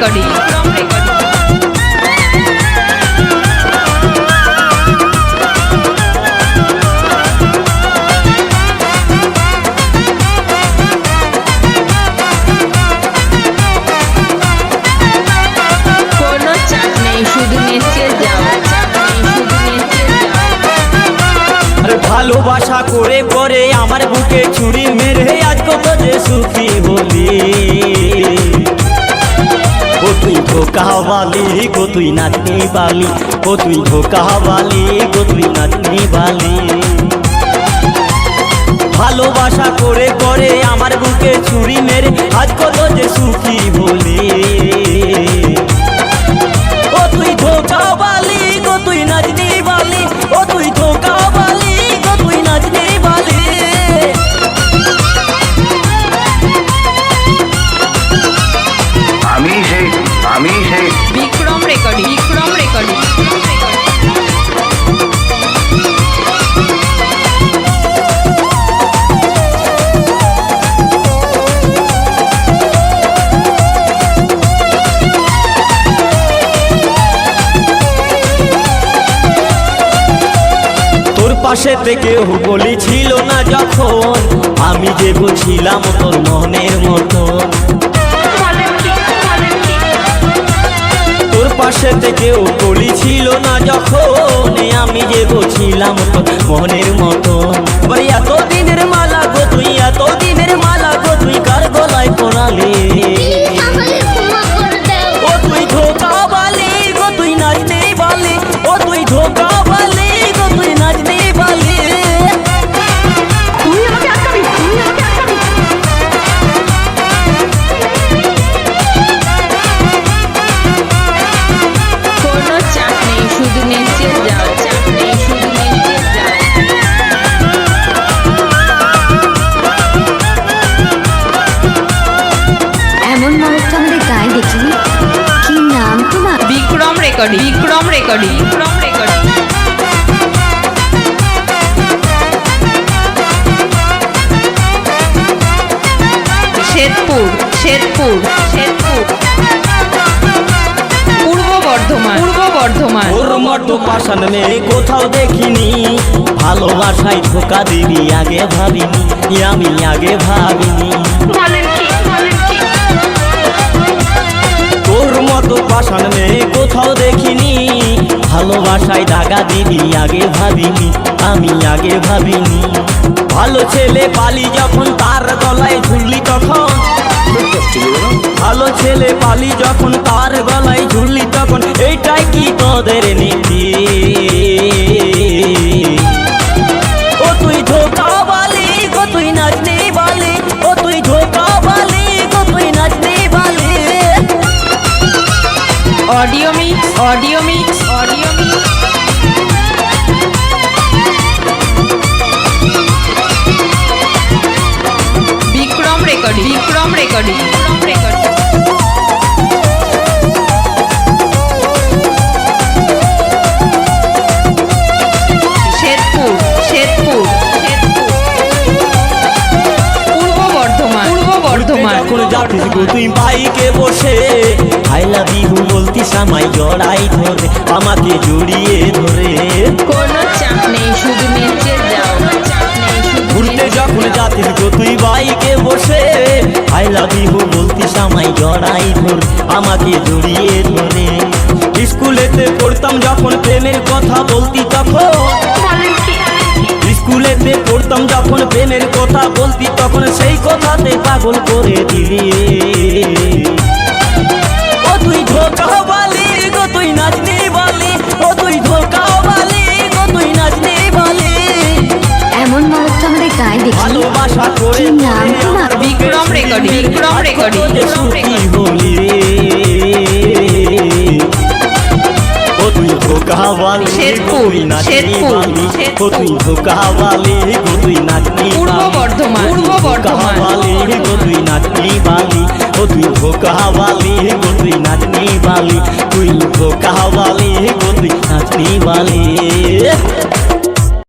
Recording কোনো চাপ নেই, শুধু নেচে যাও। আরে ভালোবাসা করে করে আমার বুকে ছুরি মেরে আজ কত যে সুখী হলি। ও তুই ধোকাওয়ালি গো তুই নাচনি বালি, ও তুই ধোকাওয়ালি গো তুই নাচনি বালি। ভালোবাসা করে করে আমার বুকে ছুরি মেরে আজ কত যে সুখী হলি। ও তুই ধোকাওয়ালি গো তুই নাচনি বালি, ও তুই ধোকাওয়ালি গো তুই নাচনি বালি। আমি সেই বিক্রম রেকর্ডিং তোর পাশে থেকে বলি ছিল না যখন, আমি যে বুঝছিলাম তোর মনের মতন। তোর পাশে থেকে বলি ছিল না যখন, আমি যে বুঝছিলাম তোর মনের মতন। এত দিনের মালা গো তুই, এত দিনের মালা গো তুই কার গলায় পরালি। ও তুই ধোকাওয়ালি গো তুই নাচনি বালি, ও তুই ধোকাওয়ালি গো তুই নাচনি বালি। কোনো চাপ নেই, শুধু নেচে যাও। চাপ নেই, শুধু নেচে যাও। এমন মানুষ তো আমাদের গায়ে দেখিনি। কি নাম তোমার? বিক্রম রেকর্ডিং শেরপুর পূর্ব বর্ধমান ওর মতো পাষাণ মেয়ে কোথাও দেখিনি, ভালোবাসায় ধোকা দিবি আগে ভাবিনি, আমি আগে ভাবিনি। তোর মতো পাষাণ মেয়ে কোথাও দেখিনি, ভালোবাসায় দাগা দিবি আগে ভাবিনি, আমি আগে ভাবিনি। ভালো ছেলে পালি যখন তার গলায় ঝুললি তখন, ভালো ছেলে পালি যখন তার গলায় ঝুললি তখন, এইটাই কি তোদের নীতি। ও তুই ধোকাওয়ালি গো তুই নাচনি বালি, ও তুই ধোকাওয়ালি গো তুই নাচনি বালি। Audio mix Bikram recording Sherpur Purba Bardhaman যখন যাচ্ছিস গো তুই বাইকে বসে, আই লাভ ইউ বলতিস আমায় জড়াই ধরে, আমাকে জড়িয়ে ধরে। কোনো চাপ নেই, শুধু নেচে যাও। ঘুরতে যখন যাচ্ছিস গো তুই বাইকে বসে, আই লাভ ইউ বলতিস আমায় জড়াই ধরে, আমাকে জড়িয়ে ধরে। স্কুলেতে পড়তাম যখন প্রেমের কথা বলতি তখন, স্কুলেতে পড়তাম যখন প্রেমের কথা বলতি তখন, সেই কথাতে পাগল করে দিলি। ও তুই ধোকাওয়ালি গো তুই নাচনি বালি, ও তুই ধোকাওয়ালি গো তুই নাচনি বালি। এমন মানুষ তো আমাদের গায়ে দেখিনি। ভালোবাসা করে কি নাম তোমার? বিক্রম রেকর্ডিং হলি রে। ও তুই ধোকাওয়ালি গো তুই নাচনি বালি, ও তুই ধোকাওয়ালি গো তুই নাচনি পূর্ব বালি। বর্ধমান ধোকাওয়ালি গো তুই নাচনি বালি, ও তুই ধোকাওয়ালি গো তুই নাচনি বালি, তুই ধোকাওয়ালি গো তুই নাচনি বালি।